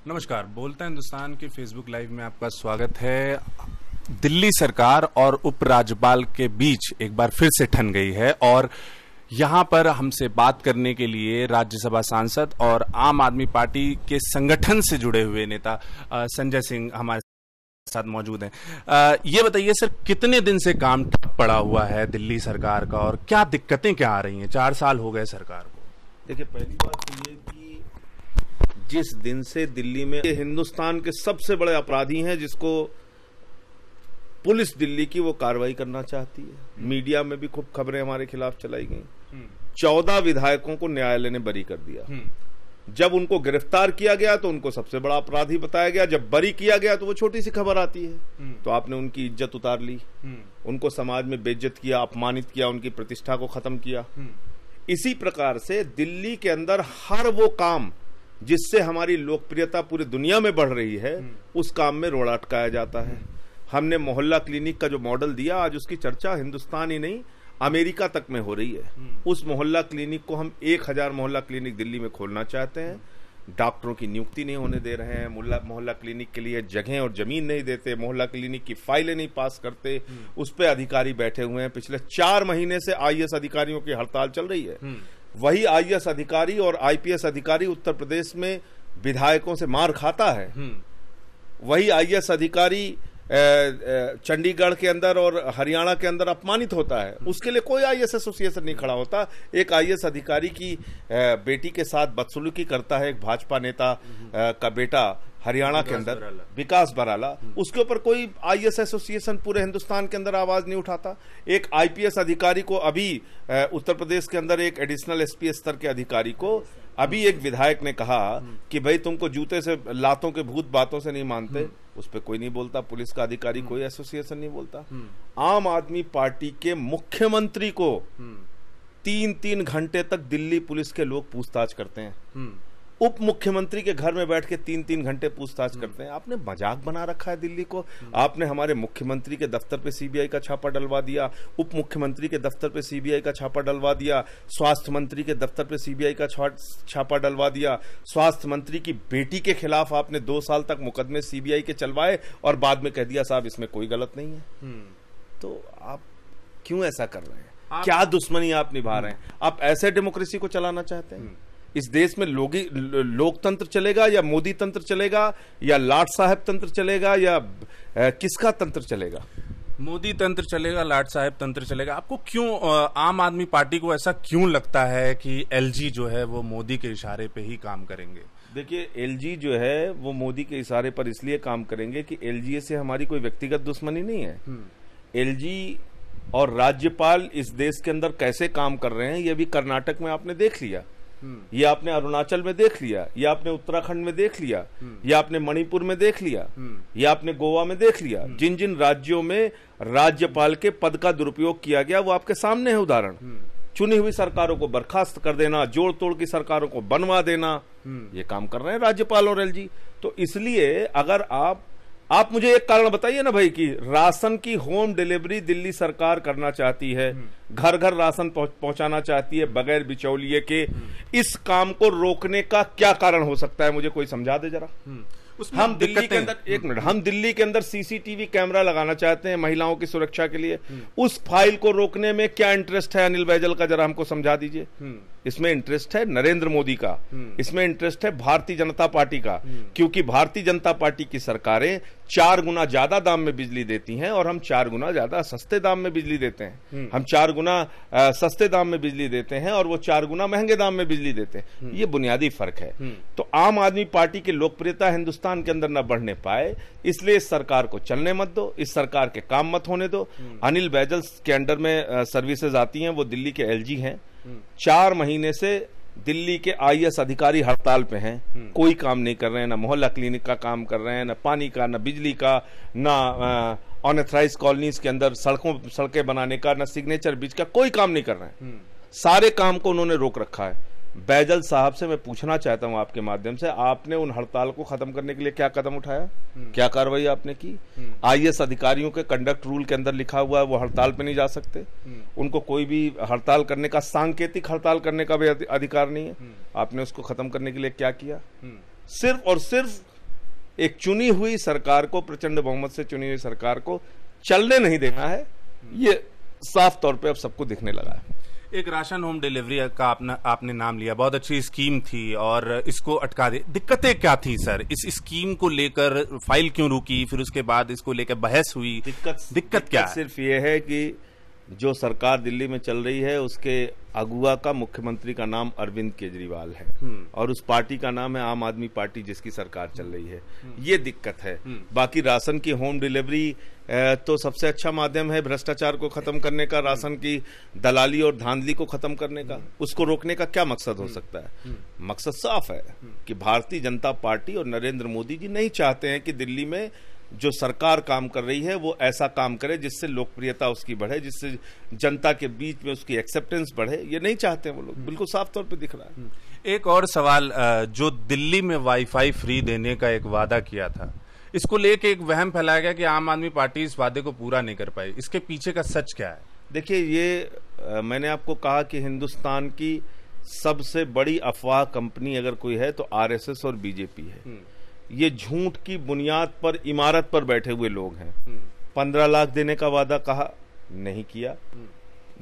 नमस्कार, बोलता हिंदुस्तान के फेसबुक लाइव में आपका स्वागत है। दिल्ली सरकार और उपराज्यपाल के बीच एक बार फिर से ठन गई है और यहाँ पर हमसे बात करने के लिए राज्यसभा सांसद और आम आदमी पार्टी के संगठन से जुड़े हुए नेता संजय सिंह हमारे साथ मौजूद हैं। ये बताइए सर, कितने दिन से काम ठप पड़ा हुआ है दिल्ली सरकार का और क्या दिक्कतें क्या आ रही हैं? 4 साल हो गए सरकार को। देखिए, पहली बात तो ये कि जिस दिन से दिल्ली में हिंदुस्तान के सबसे बड़े अपराधी हैं जिसको पुलिस दिल्ली की वो कार्रवाई करना चाहती है, मीडिया में भी खूब खबरें हमारे खिलाफ चलाई गई। 14 विधायकों को न्यायालय ने बरी कर दिया। जब उनको गिरफ्तार किया गया तो उनको सबसे बड़ा अपराधी बताया गया, जब बरी किया गया तो वो छोटी सी खबर आती है। तो आपने उनकी इज्जत उतार ली, उनको समाज में बेइज्जत किया, अपमानित किया, उनकी प्रतिष्ठा को खत्म किया। इसी प्रकार से दिल्ली के अंदर हर वो काम जिससे हमारी लोकप्रियता पूरी दुनिया में बढ़ रही है, उस काम में रोड़ा अटकाया जाता है। हमने मोहल्ला क्लिनिक का जो मॉडल दिया, आज उसकी चर्चा हिंदुस्तान ही नहीं अमेरिका तक में हो रही है। उस मोहल्ला क्लिनिक को हम 1000 मोहल्ला क्लिनिक दिल्ली में खोलना चाहते हैं। डॉक्टरों की नियुक्ति नहीं होने दे रहे हैं, मोहल्ला क्लिनिक के लिए जगह और जमीन नहीं देते, मोहल्ला क्लिनिक की फाइलें नहीं पास करते, उस पर अधिकारी बैठे हुए हैं। पिछले 4 महीने से आईएएस अधिकारियों की हड़ताल चल रही है। वही आईएएस अधिकारी और आईपीएस अधिकारी उत्तर प्रदेश में विधायकों से मार खाता है। वही आईएएस अधिकारी चंडीगढ़ के अंदर और हरियाणा के अंदर अपमानित होता है, उसके लिए कोई आईएएस एसोसिएशन नहीं खड़ा होता। एक आईएएस अधिकारी की बेटी के साथ बदसलूकी करता है एक भाजपा नेता का बेटा हरियाणा के अंदर, विकास बराला, उसके ऊपर कोई आईएएस एसोसिएशन पूरे हिंदुस्तान के अंदर आवाज नहीं उठाता। एक आईपीएस अधिकारी को अभी उत्तर प्रदेश के अंदर एक एडिशनल एसपी स्तर के अधिकारी को अभी एक विधायक ने कहा कि भाई तुमको जूते से लातों के भूत बातों से नहीं मानते, उस पर कोई नहीं बोलता, पुलिस का अधिकारी कोई एसोसिएशन नहीं बोलता। आम आदमी पार्टी के मुख्यमंत्री को 3-3 घंटे तक दिल्ली पुलिस के लोग पूछताछ करते हैं। उप मुख्यमंत्री के घर में बैठ के 3-3 घंटे पूछताछ करते हैं। आपने मजाक बना रखा है दिल्ली को। आपने हमारे मुख्यमंत्री के दफ्तर पे सीबीआई का छापा डलवा दिया, उप मुख्यमंत्री के दफ्तर पे सीबीआई का छापा डलवा दिया, स्वास्थ्य मंत्री के दफ्तर पे सीबीआई का छापा डलवा दिया। स्वास्थ्य मंत्री की बेटी के खिलाफ आपने 2 साल तक मुकदमे सीबीआई के चलवाए और बाद में कह दिया साहब इसमें कोई गलत नहीं है। तो आप क्यों ऐसा कर रहे हैं? क्या दुश्मनी आप निभा रहे हैं? आप ऐसे डेमोक्रेसी को चलाना चाहते हैं? इस देश में लोकतंत्र चलेगा या मोदी तंत्र चलेगा या लाट साहब तंत्र चलेगा या किसका तंत्र चलेगा? मोदी तंत्र चलेगा, लाट साहब तंत्र चलेगा। आपको क्यों, आम आदमी पार्टी को ऐसा क्यों लगता है कि एलजी जो है वो मोदी के इशारे पे ही काम करेंगे? देखिए, एलजी जो है वो मोदी के इशारे पर इसलिए काम करेंगे कि एलजी से हमारी कोई व्यक्तिगत दुश्मनी नहीं है। एलजी और राज्यपाल इस देश के अंदर कैसे काम कर रहे हैं ये भी कर्नाटक में आपने देख लिया, ये आपने अरुणाचल में देख लिया, ये आपने उत्तराखंड में देख लिया, ये आपने मणिपुर में देख लिया, ये आपने गोवा में देख लिया। जिन जिन राज्यों में राज्यपाल के पद का दुरुपयोग किया गया वो आपके सामने है उदाहरण। चुनी हुई सरकारों को बर्खास्त कर देना, जोड़ तोड़ की सरकारों को बनवा देना, ये काम कर रहे हैं राज्यपाल और एलजी। तो इसलिए अगर आप मुझे एक कारण बताइए ना भाई कि राशन की होम डिलीवरी दिल्ली सरकार करना चाहती है, घर घर राशन पहुंचाना चाहती है बगैर बिचौलिए के, इस काम को रोकने का क्या कारण हो सकता है? मुझे कोई समझा दे जरा। हम दिल्ली के अंदर, एक मिनट, हम दिल्ली के अंदर सीसीटीवी कैमरा लगाना चाहते हैं महिलाओं की सुरक्षा के लिए। उस फाइल को रोकने में क्या इंटरेस्ट है अनिल बैजल का, जरा हमको समझा दीजिए। इसमें इंटरेस्ट है नरेंद्र मोदी का, इसमें इंटरेस्ट है भारतीय जनता पार्टी का, क्योंकि भारतीय जनता पार्टी की सरकारें 4 गुना ज्यादा दाम में बिजली देती हैं और हम 4 गुना ज्यादा सस्ते दाम में बिजली देते हैं। हम 4 गुना सस्ते दाम में बिजली देते हैं और वो 4 गुना महंगे दाम में बिजली देते हैं। ये बुनियादी फर्क है। तो आम आदमी पार्टी की लोकप्रियता हिंदुस्तान के अंदर न बढ़ने पाए, इसलिए इस सरकार को चलने मत दो, इस सरकार के काम मत होने दो। अनिल बैजल के अंडर में सर्विसेज आती हैं, वो दिल्ली के एलजी हैं। 4 महीने से दिल्ली के आईएएस अधिकारी हड़ताल पे हैं, कोई काम नहीं कर रहे हैं, ना मोहल्ला क्लिनिक का काम कर रहे हैं, ना पानी का, ना बिजली का, ना अनऑथराइज्ड कॉलोनीज के अंदर सड़कें बनाने का, ना सिग्नेचर बीच का, कोई काम नहीं कर रहे हैं। सारे काम को उन्होंने रोक रखा है। बैजल साहब से मैं पूछना चाहता हूं आपके माध्यम से, आपने उन हड़ताल को खत्म करने के लिए क्या कदम उठाया, क्या कार्रवाई आपने की? आईएएस अधिकारियों के कंडक्ट रूल के अंदर लिखा हुआ है वो हड़ताल पे नहीं जा सकते, उनको कोई भी हड़ताल करने का, सांकेतिक हड़ताल करने का भी अधिकार नहीं है। आपने उसको खत्म करने के लिए क्या किया? सिर्फ और सिर्फ एक चुनी हुई सरकार को, प्रचंड बहुमत से चुनी हुई सरकार को चलने नहीं देना है। ये साफ तौर पे अब सबको दिखने लगा है। एक राशन होम डिलीवरी का आपने नाम लिया, बहुत अच्छी स्कीम थी और इसको अटका दे। दिक्कतें क्या थी सर इस स्कीम को लेकर? फाइल क्यों रुकी, फिर उसके बाद इसको लेकर बहस हुई? दिक्कत क्या है? सिर्फ ये है कि जो सरकार दिल्ली में चल रही है उसके अगुआ का, मुख्यमंत्री का नाम अरविंद केजरीवाल है और उस पार्टी का नाम है आम आदमी पार्टी, जिसकी सरकार चल रही है। ये दिक्कत है। बाकी राशन की होम डिलीवरी तो सबसे अच्छा माध्यम है भ्रष्टाचार को खत्म करने का, राशन की दलाली और धांधली को खत्म करने का। उसको रोकने का क्या मकसद हो सकता है? मकसद साफ है कि भारतीय जनता पार्टी और नरेंद्र मोदी जी नहीं चाहते हैं कि दिल्ली में जो सरकार काम कर रही है वो ऐसा काम करे जिससे लोकप्रियता उसकी बढ़े, जिससे जनता के बीच में उसकी एक्सेप्टेंस बढ़े। ये नहीं चाहते वो लोग, बिल्कुल साफ तौर पे दिख रहा है। एक और सवाल, जो दिल्ली में वाईफाई फ्री देने का एक वादा किया था, इसको लेके एक वहम फैलाया गया कि आम आदमी पार्टी इस वादे को पूरा नहीं कर पाई। इसके पीछे का सच क्या है? देखिए, ये मैंने आपको कहा कि हिंदुस्तान की सबसे बड़ी अफवाह कंपनी अगर कोई है तो आरएसएस और बीजेपी है। ये झूठ की बुनियाद पर, इमारत पर बैठे हुए लोग हैं। 15 लाख देने का वादा कहा, नहीं किया।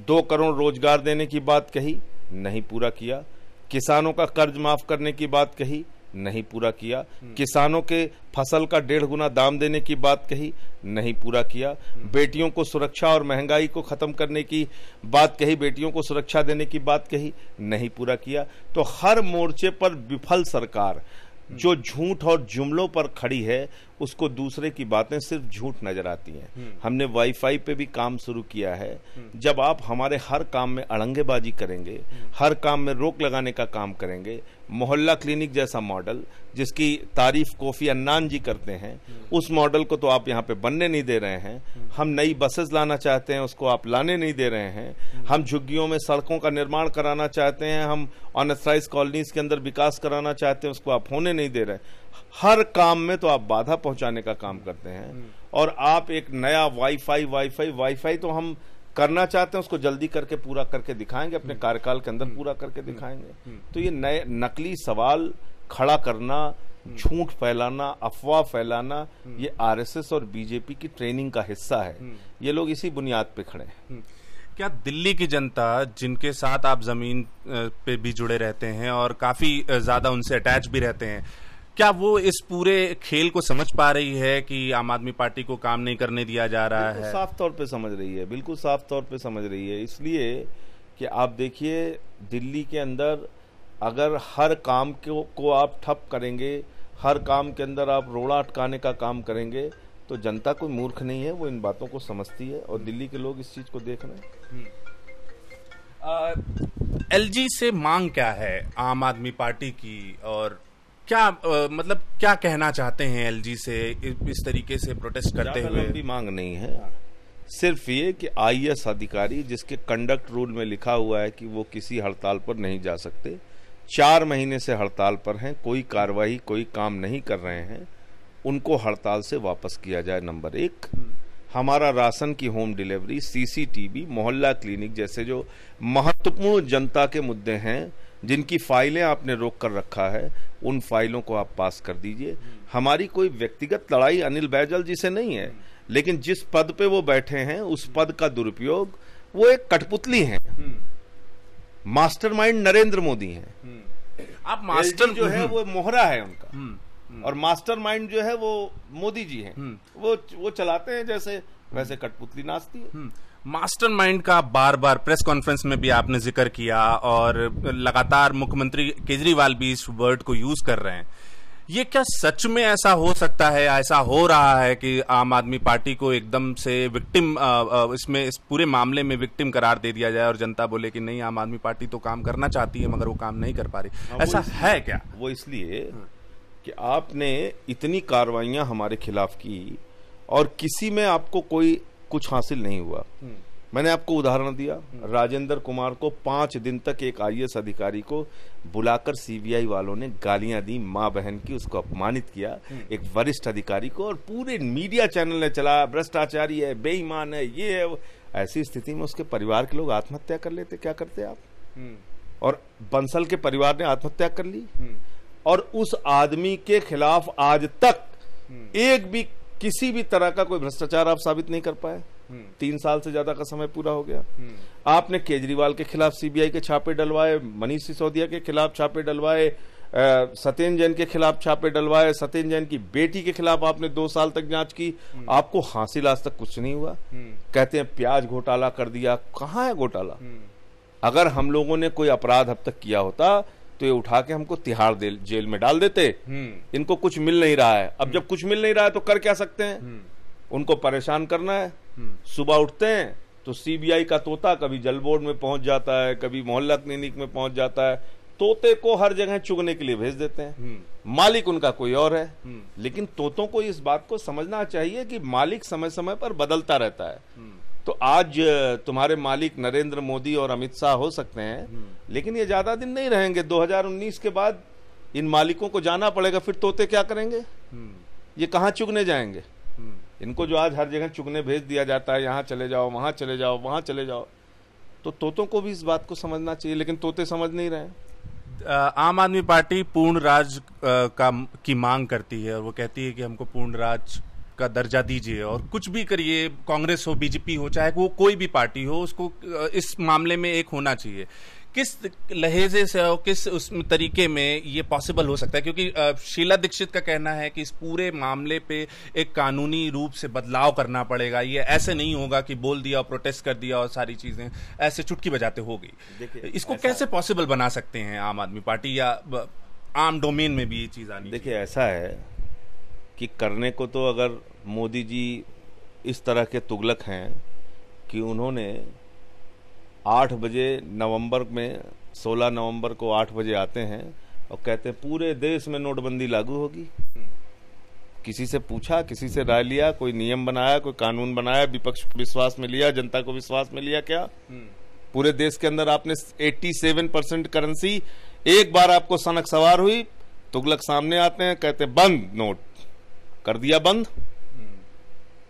2 करोड़ रोजगार देने की बात कही, नहीं पूरा किया। किसानों का कर्ज माफ करने की बात कही, नहीं पूरा किया। किसानों के फसल का 1.5 गुना दाम देने की बात कही, नहीं पूरा किया। बेटियों को सुरक्षा और महंगाई को खत्म करने की बात कही, बेटियों को सुरक्षा देने की बात कही, नहीं पूरा किया। तो हर मोर्चे पर विफल सरकार जो झूठ और जुमलों पर खड़ी है, उसको दूसरे की बातें सिर्फ झूठ नजर आती हैं। हमने वाईफाई पे भी काम शुरू किया है। जब आप हमारे हर काम में अड़ंगेबाजी करेंगे, हर काम में रोक लगाने का काम करेंगे, मोहल्ला क्लिनिक जैसा मॉडल जिसकी तारीफ कोफी अन्नान जी करते हैं, उस मॉडल को तो आप यहाँ पे बनने नहीं दे रहे हैं। हम नई बसेस लाना चाहते हैं, उसको आप लाने नहीं दे रहे हैं। हम झुग्गियों में सड़कों का निर्माण कराना चाहते हैं, हम अनऑथराइज कॉलोनीज के अंदर विकास कराना चाहते हैं, उसको आप होने नहीं दे रहे। हर काम में तो आप बाधा पहुंचाने का काम करते हैं। और आप एक नया वाईफाई तो हम करना चाहते हैं, उसको जल्दी करके पूरा करके दिखाएंगे, अपने कार्यकाल के अंदर पूरा करके दिखाएंगे। तो ये नए नकली सवाल खड़ा करना, झूठ फैलाना, अफवाह फैलाना, ये आरएसएस और बीजेपी की ट्रेनिंग का हिस्सा है। ये लोग इसी बुनियाद पे खड़े हैं। क्या दिल्ली की जनता, जिनके साथ आप जमीन पे भी जुड़े रहते हैं और काफी ज्यादा उनसे अटैच भी रहते हैं, क्या वो इस पूरे खेल को समझ पा रही है कि आम आदमी पार्टी को काम नहीं करने दिया जा रहा है? साफ तौर पे समझ रही है, बिल्कुल साफ तौर पे समझ रही है। इसलिए कि आप देखिए, दिल्ली के अंदर अगर हर काम को आप ठप करेंगे, हर काम के अंदर आप रोड़ा अटकाने का काम करेंगे, तो जनता कोई मूर्ख नहीं है, वो इन बातों को समझती है और दिल्ली के लोग इस चीज को देख रहे हैं। एलजी से मांग क्या है आम आदमी पार्टी की, और क्या मतलब क्या कहना चाहते हैं एलजी से इस तरीके से प्रोटेस्ट करते हुए? लंबी मांग नहीं है, सिर्फ ये कि आईएएस अधिकारी जिसके कंडक्ट रूल में लिखा हुआ है कि वो किसी हड़ताल पर नहीं जा सकते, 4 महीने से हड़ताल पर हैं, कोई कार्रवाई, कोई काम नहीं कर रहे हैं, उनको हड़ताल से वापस किया जाए। नंबर 1, हमारा राशन की होम डिलीवरी, सीसीटीवी, मोहल्ला क्लिनिक जैसे जो महत्वपूर्ण जनता के मुद्दे हैं, जिनकी फाइलें आपने रोक कर रखा है, उन फाइलों को आप पास कर दीजिए। हमारी कोई व्यक्तिगत लड़ाई अनिल बैजल जी से नहीं है, लेकिन जिस पद पे वो बैठे हैं उस पद का दुरुपयोग, वो एक कठपुतली हैं। मास्टरमाइंड नरेंद्र मोदी हैं। आप मास्टर जो है वो मोहरा है उनका, और मास्टरमाइंड जो है वो मोदी जी हैं। वो चलाते हैं जैसे वैसे कठपुतली नाचती है। मास्टरमाइंड का बार बार प्रेस कॉन्फ्रेंस में भी आपने जिक्र किया और लगातार मुख्यमंत्री केजरीवाल भी इस वर्ड को यूज कर रहे हैं। ये क्या सच में ऐसा हो सकता है, ऐसा हो रहा है कि आम आदमी पार्टी को एकदम से विक्टिम, इसमें इस पूरे मामले में विक्टिम करार दे दिया जाए और जनता बोले कि नहीं, आम आदमी पार्टी तो काम करना चाहती है मगर वो काम नहीं कर पा रही? ऐसा है क्या? वो इसलिए कि आपने इतनी कार्रवाइयां हमारे खिलाफ की और किसी में आपको कोई कुछ हासिल नहीं हुआ। मैंने आपको उदाहरण दिया, राजेंद्र कुमार को 5 दिन तक एक आईएएस अधिकारी को बुलाकर सीबीआई वालों ने गालियां दी, मां बहन की, उसको अपमानित किया, एक वरिष्ठ अधिकारी को, और पूरे मीडिया चैनल ने चलाया भ्रष्टाचारी है, बेईमान है, ये है। ऐसी स्थिति में उसके परिवार के लोग आत्महत्या कर लेते, क्या करते आप? और बंसल के परिवार ने आत्महत्या कर ली। और उस आदमी के खिलाफ आज तक एक भी किसी भी तरह का कोई भ्रष्टाचार आप साबित नहीं कर पाए। 3 साल से ज्यादा का समय पूरा हो गया। आपने केजरीवाल के खिलाफ सीबीआई के छापे डलवाए, मनीष सिसोदिया के खिलाफ छापे डलवाए, सत्येंद्र जैन के खिलाफ छापे डलवाए, सत्येंद्र जैन की बेटी के खिलाफ आपने 2 साल तक जांच की, आपको हासिल आज तक कुछ नहीं हुआ। कहते हैं प्याज घोटाला कर दिया, कहां है घोटाला? अगर हम लोगों ने कोई अपराध अब तक किया होता तो ये उठा के हमको तिहाड़ जेल में डाल देते। इनको कुछ मिल नहीं रहा है। अब जब कुछ मिल नहीं रहा है तो कर क्या सकते हैं? उनको परेशान करना है। सुबह उठते हैं तो सीबीआई का तोता कभी जल बोर्ड में पहुंच जाता है, कभी मोहल्ला क्लिनिक में पहुंच जाता है। तोते को हर जगह चुगने के लिए भेज देते हैं। मालिक उनका कोई और है। लेकिन तोतों को इस बात को समझना चाहिए कि मालिक समय समय पर बदलता रहता है। तो आज तुम्हारे मालिक नरेंद्र मोदी और अमित शाह हो सकते हैं, लेकिन ये ज्यादा दिन नहीं रहेंगे। 2019 के बाद इन मालिकों को जाना पड़ेगा। फिर तोते क्या करेंगे? ये कहां चुगने जाएंगे? इनको जो आज हर जगह चुगने भेज दिया जाता है, यहां चले जाओ, वहां चले जाओ, वहां चले जाओ, तो तोतों को भी इस बात को समझना चाहिए। लेकिन तोते समझ नहीं रहे। आम आदमी पार्टी पूर्ण राज की मांग करती है और वो कहती है कि हमको पूर्ण राज का दर्जा दीजिए और कुछ भी करिए, कांग्रेस हो, बीजेपी हो, चाहे वो कोई भी पार्टी हो, उसको इस मामले में एक होना चाहिए। किस लहजे से और किस उस तरीके में ये पॉसिबल हो सकता है? क्योंकि शीला दीक्षित का कहना है कि इस पूरे मामले पे एक कानूनी रूप से बदलाव करना पड़ेगा। ये ऐसे नहीं होगा कि बोल दिया, प्रोटेस्ट कर दिया और सारी चीजें ऐसे चुटकी बजाते हो गई। इसको कैसे पॉसिबल बना सकते हैं आम आदमी पार्टी या आम डोमेन में भी ये चीज आनी? देखिए, ऐसा है कि करने को तो अगर मोदी जी इस तरह के तुगलक हैं कि उन्होंने 8 बजे नवंबर में 16 नवंबर को 8 बजे आते हैं और कहते हैं पूरे देश में नोटबंदी लागू होगी। किसी से पूछा, किसी से राय लिया, कोई नियम बनाया, कोई कानून बनाया, विपक्ष को विश्वास में लिया, जनता को विश्वास में लिया? क्या पूरे देश के अंदर आपने 87% करेंसी एक बार आपको सनक सवार हुई, तुगलक सामने आते हैं, कहते हैं बंद नोट, कर दिया बंद,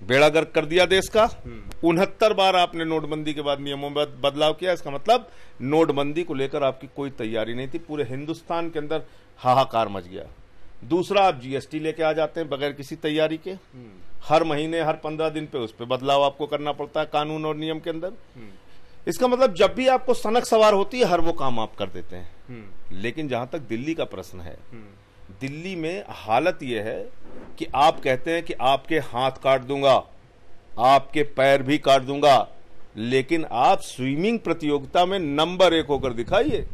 बेड़ा गर्क कर दिया देश का। 69 बार आपने नोटबंदी के बाद नियमों में बदलाव किया। इसका मतलब नोटबंदी को लेकर आपकी कोई तैयारी नहीं थी। पूरे हिंदुस्तान के अंदर हाहाकार मच गया। दूसरा, आप जीएसटी लेके आ जाते हैं बगैर किसी तैयारी के। हर महीने, हर 15 दिन पे उस पर बदलाव आपको करना पड़ता है कानून और नियम के अंदर। इसका मतलब जब भी आपको सनक सवार होती है, हर वो काम आप कर देते हैं। लेकिन जहां तक दिल्ली का प्रश्न है, दिल्ली में हालत यह है कि आप कहते हैं कि आपके हाथ काट दूंगा, आपके पैर भी काट दूंगा, लेकिन आप स्विमिंग प्रतियोगिता में नंबर 1 होकर दिखाइए।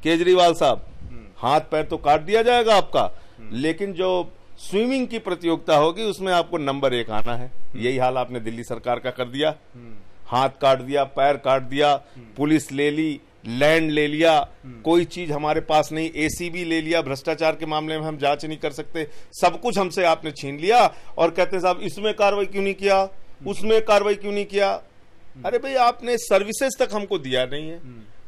केजरीवाल साहब, हाथ पैर तो काट दिया जाएगा आपका, लेकिन जो स्विमिंग की प्रतियोगिता होगी उसमें आपको नंबर 1 आना है। यही हाल आपने दिल्ली सरकार का कर दिया। हाथ काट दिया, पैर काट दिया, पुलिस ले ली, लैंड ले लिया, कोई चीज हमारे पास नहीं, एसीबी ले लिया, भ्रष्टाचार के मामले में हम जांच नहीं कर सकते, सब कुछ हमसे आपने छीन लिया और कहते साहब इसमें कार्रवाई क्यों नहीं किया, उसमें कार्रवाई क्यों नहीं किया। अरे भाई, आपने सर्विसेज तक हमको दिया नहीं है।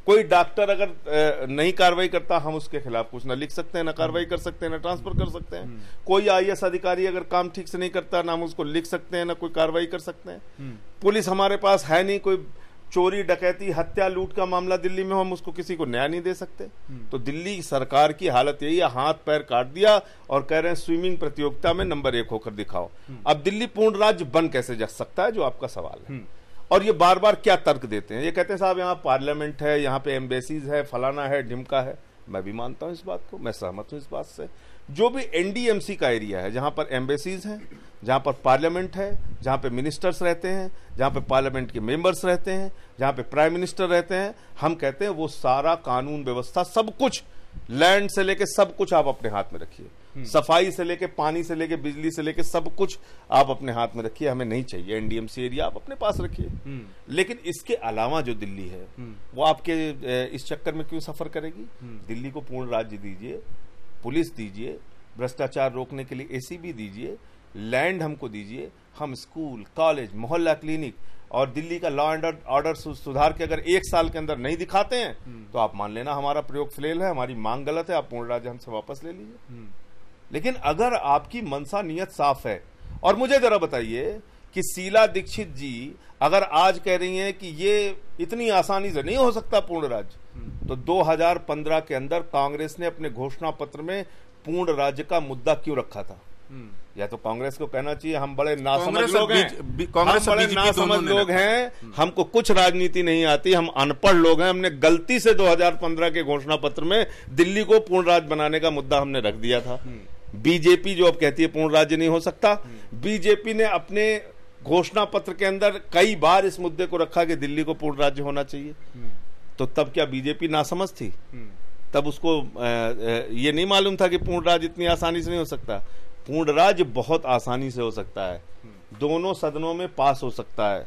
कोई डॉक्टर अगर नहीं कार्रवाई करता, हम उसके खिलाफ कुछ ना लिख सकते हैं, ना कार्रवाई कर सकते हैं, ना ट्रांसफर कर सकते हैं। कोई आईएएस अधिकारी अगर काम ठीक से नहीं करता, ना हम उसको लिख सकते हैं, ना कोई कार्रवाई कर सकते हैं। पुलिस हमारे पास है नहीं, कोई चोरी, डकैती, हत्या, लूट का मामला दिल्ली में, हम उसको किसी को न्याय नहीं दे सकते। तो दिल्ली सरकार की हालत यही है, हाथ पैर काट दिया और कह रहे हैं स्विमिंग प्रतियोगिता में नंबर 1 होकर दिखाओ। अब दिल्ली पूर्ण राज्य बन कैसे जा सकता है, जो आपका सवाल है। और ये बार बार क्या तर्क देते हैं, ये कहते हैं साहब यहाँ पार्लियामेंट है, यहाँ पे एम्बेसीज है, फलाना है, ढिमका है। मैं भी मानता हूँ इस बात को, मैं सहमत हूँ इस बात से। जो भी एनडीएमसी का एरिया है, जहां पर एम्बेसीज हैं, जहां पर पार्लियामेंट है, जहां पे मिनिस्टर्स रहते हैं, जहां पे पार्लियामेंट के मेंबर्स रहते हैं, जहां पे प्राइम मिनिस्टर रहते हैं, हम कहते हैं वो सारा कानून व्यवस्था, सब कुछ, लैंड से लेके सब कुछ आप अपने हाथ में रखिए। सफाई से लेके, पानी से लेके, बिजली से लेके सब कुछ आप अपने हाथ में रखिए। हमें नहीं चाहिए एनडीएमसी एरिया, आप अपने पास रखिए। लेकिन इसके अलावा जो दिल्ली है वो आपके इस चक्कर में क्यों सफर करेगी? दिल्ली को पूर्ण राज्य दीजिए, पुलिस दीजिए, भ्रष्टाचार रोकने के लिए एसीबी दीजिए, लैंड हमको दीजिए, हम स्कूल, कॉलेज, मोहल्ला क्लिनिक और दिल्ली का लॉ एंड ऑर्डर सुधार के अगर 1 साल के अंदर नहीं दिखाते हैं तो आप मान लेना हमारा प्रयोग फेल है, हमारी मांग गलत है, आप पूर्ण राज्य हमसे वापस ले लीजिए। लेकिन अगर आपकी मनसा नियत साफ है, और मुझे जरा बताइए कि शीला दीक्षित जी अगर आज कह रही हैं कि ये इतनी आसानी से नहीं हो सकता पूर्ण राज्य, तो 2015 के अंदर कांग्रेस ने अपने घोषणा पत्र में पूर्ण राज्य का मुद्दा क्यों रखा था? या तो कांग्रेस को कहना चाहिए हम बड़े नासमझ लोग हैं, हम बड़े नासमझ लोग हैं, हमको कुछ राजनीति नहीं आती, हम अनपढ़ लोग हैं, हमने गलती से 2015 के घोषणा पत्र में दिल्ली को पूर्ण राज्य बनाने का मुद्दा हमने रख दिया था। बीजेपी जो अब कहती है पूर्ण राज्य नहीं हो सकता, बीजेपी ने अपने घोषणा पत्र के अंदर कई बार इस मुद्दे को रखा कि दिल्ली को पूर्ण राज्य होना चाहिए। तो तब क्या बीजेपी नासमझ थी? तब उसको ये नहीं मालूम था कि पूर्ण राज्य इतनी आसानी से नहीं हो सकता? पूर्ण राज्य बहुत आसानी से हो सकता है, दोनों सदनों में पास हो सकता है,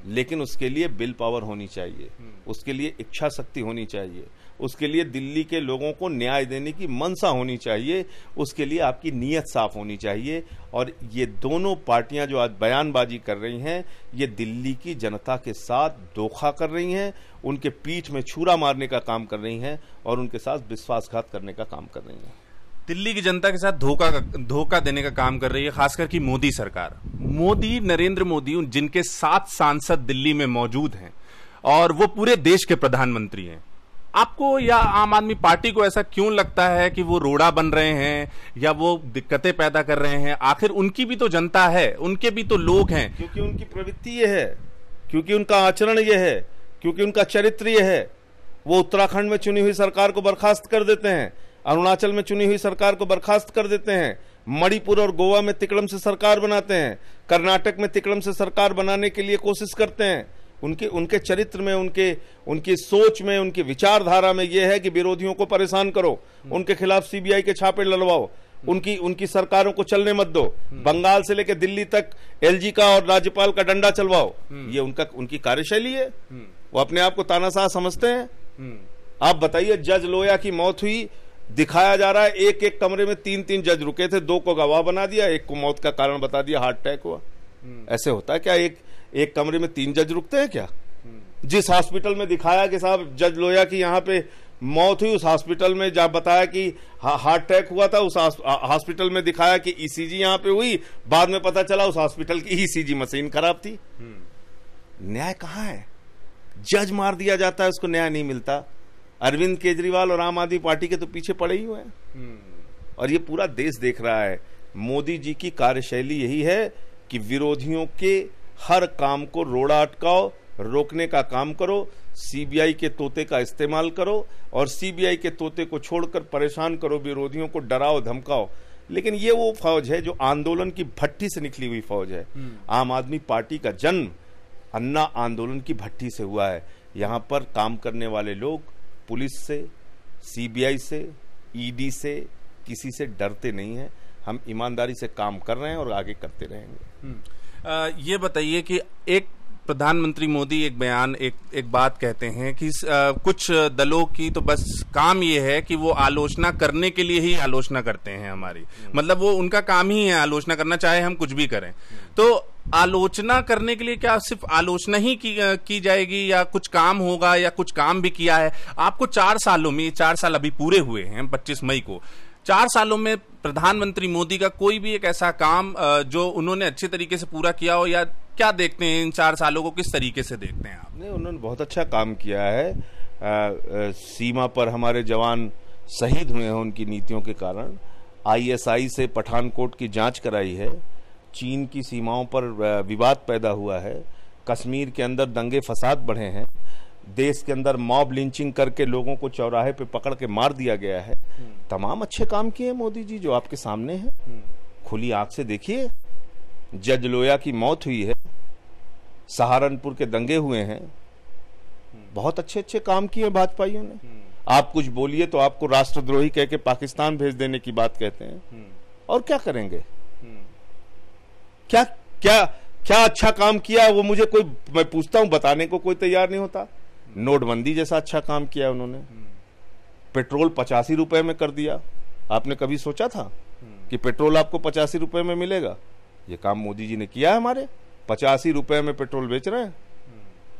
लेकिन उसके लिए विल पावर होनी चाहिए, उसके लिए इच्छा शक्ति होनी चाहिए, उसके लिए दिल्ली के लोगों को न्याय देने की मनसा होनी चाहिए, उसके लिए आपकी नीयत साफ होनी चाहिए। और ये दोनों पार्टियां जो आज बयानबाजी कर रही हैं, ये दिल्ली की जनता के साथ धोखा कर रही हैं, उनके पीठ में छुरा मारने का काम कर रही हैं और उनके साथ विश्वासघात करने का काम कर रही हैं। दिल्ली की जनता के साथ धोखा देने का काम कर रही है, खासकर की मोदी सरकार। मोदी, नरेंद्र मोदी, जिनके 7 सांसद दिल्ली में मौजूद हैं और वो पूरे देश के प्रधानमंत्री हैं। आपको या आम आदमी पार्टी को ऐसा क्यों लगता है कि वो रोड़ा बन रहे हैं या वो दिक्कतें पैदा कर रहे हैं? आखिर उनकी भी तो जनता है, उनके भी तो लोग हैं। क्योंकि उनकी प्रवृत्ति ये है, क्योंकि उनका आचरण ये है, क्योंकि उनका चरित्र ये है। वो उत्तराखंड में चुनी हुई सरकार को बर्खास्त कर देते हैं, अरुणाचल में चुनी हुई सरकार को बर्खास्त कर देते हैं, मणिपुर और गोवा में तिकड़म से सरकार बनाते हैं, कर्नाटक में तिकड़म से सरकार बनाने के लिए कोशिश करते हैं। उनके चरित्र में, उनकी सोच में, उनकी विचारधारा में यह है कि विरोधियों को परेशान करो, उनके खिलाफ सीबीआई के छापे लड़वाओ, उनकी सरकारों को चलने मत दो, बंगाल से लेकर दिल्ली तक एलजी का और राज्यपाल का डंडा चलवाओ। ये उनकी कार्यशैली है। वो अपने आप को तानाशाह समझते हैं। आप बताइए, जज लोया की मौत हुई, दिखाया जा रहा है एक एक कमरे में 3-3 जज रुके थे, 2 को गवाह बना दिया, एक को मौत का कारण बता दिया, हार्ट अटैक हुआ। ऐसे होता है क्या? एक कमरे में 3 जज रुकते हैं क्या? जिस हॉस्पिटल में दिखाया कि साहब जज लोया की यहाँ पे मौत हुई, उस हॉस्पिटल में जब बताया कि हार्ट अटैक हुआ था, उस हॉस्पिटल में दिखाया कि ईसीजी यहाँ पे हुई, बाद में पता चला उस हॉस्पिटल की ईसीजी मशीन खराब थी। न्याय कहाँ है? जज मार दिया जाता है, उसको न्याय नहीं मिलता। अरविंद केजरीवाल और आम आदमी पार्टी के तो पीछे पड़े ही हुए हैं और ये पूरा देश देख रहा है। मोदी जी की कार्यशैली यही है कि विरोधियों के हर काम को रोड़ा अटकाओ, रोकने का काम करो, सीबीआई के तोते का इस्तेमाल करो और सीबीआई के तोते को छोड़कर परेशान करो, विरोधियों को डराओ धमकाओ। लेकिन ये वो फौज है जो आंदोलन की भट्टी से निकली हुई फौज है। आम आदमी पार्टी का जन्म अन्ना आंदोलन की भट्टी से हुआ है। यहाँ पर काम करने वाले लोग पुलिस से, सीबीआई से, ईडी से, किसी से डरते नहीं हैं। हम ईमानदारी से काम कर रहे हैं और आगे करते रहेंगे। ये बताइए कि एक प्रधानमंत्री मोदी एक बयान, एक बात कहते हैं कि कुछ दलों की तो बस काम ये है कि वो आलोचना करने के लिए ही आलोचना करते हैं हमारी, मतलब वो उनका काम ही है आलोचना करना, चाहे हम कुछ भी करें। तो आलोचना करने के लिए क्या सिर्फ आलोचना ही की जाएगी या कुछ काम होगा या कुछ काम भी किया है? आपको 4 सालों में, 4 साल अभी पूरे हुए हैं 25 मई को, 4 सालों में प्रधानमंत्री मोदी का कोई भी एक ऐसा काम जो उन्होंने अच्छे तरीके से पूरा किया हो, या क्या देखते हैं इन 4 सालों को, किस तरीके से देखते हैं आप? नहीं, उन्होंने बहुत अच्छा काम किया है। सीमा पर हमारे जवान शहीद हुए हैं उनकी नीतियों के कारण। आईएसआई से पठानकोट की जांच कराई है। चीन की सीमाओं पर विवाद पैदा हुआ है। कश्मीर के अंदर दंगे फसाद बढ़े हैं। देश के अंदर मॉब लिंचिंग करके लोगों को चौराहे पे पकड़ के मार दिया गया है। तमाम अच्छे काम किए मोदी जी जो आपके सामने हैं। खुली आंख से देखिए, जज लोया की मौत हुई है, सहारनपुर के दंगे हुए हैं, बहुत अच्छे अच्छे काम किए भाजपाइयों ने। आप कुछ बोलिए तो आपको राष्ट्रद्रोही कह के पाकिस्तान भेज देने की बात कहते हैं। और क्या करेंगे? क्या क्या क्या अच्छा काम किया वो मुझे कोई, मैं पूछता हूं, बताने को कोई तैयार नहीं होता। नोटबंदी जैसा अच्छा काम किया उन्होंने। पेट्रोल 85 रुपए में कर दिया। आपने कभी सोचा था कि पेट्रोल आपको 85 रुपए में मिलेगा? ये काम मोदी जी ने किया है हमारे। 85 रुपए में पेट्रोल बेच रहे हैं,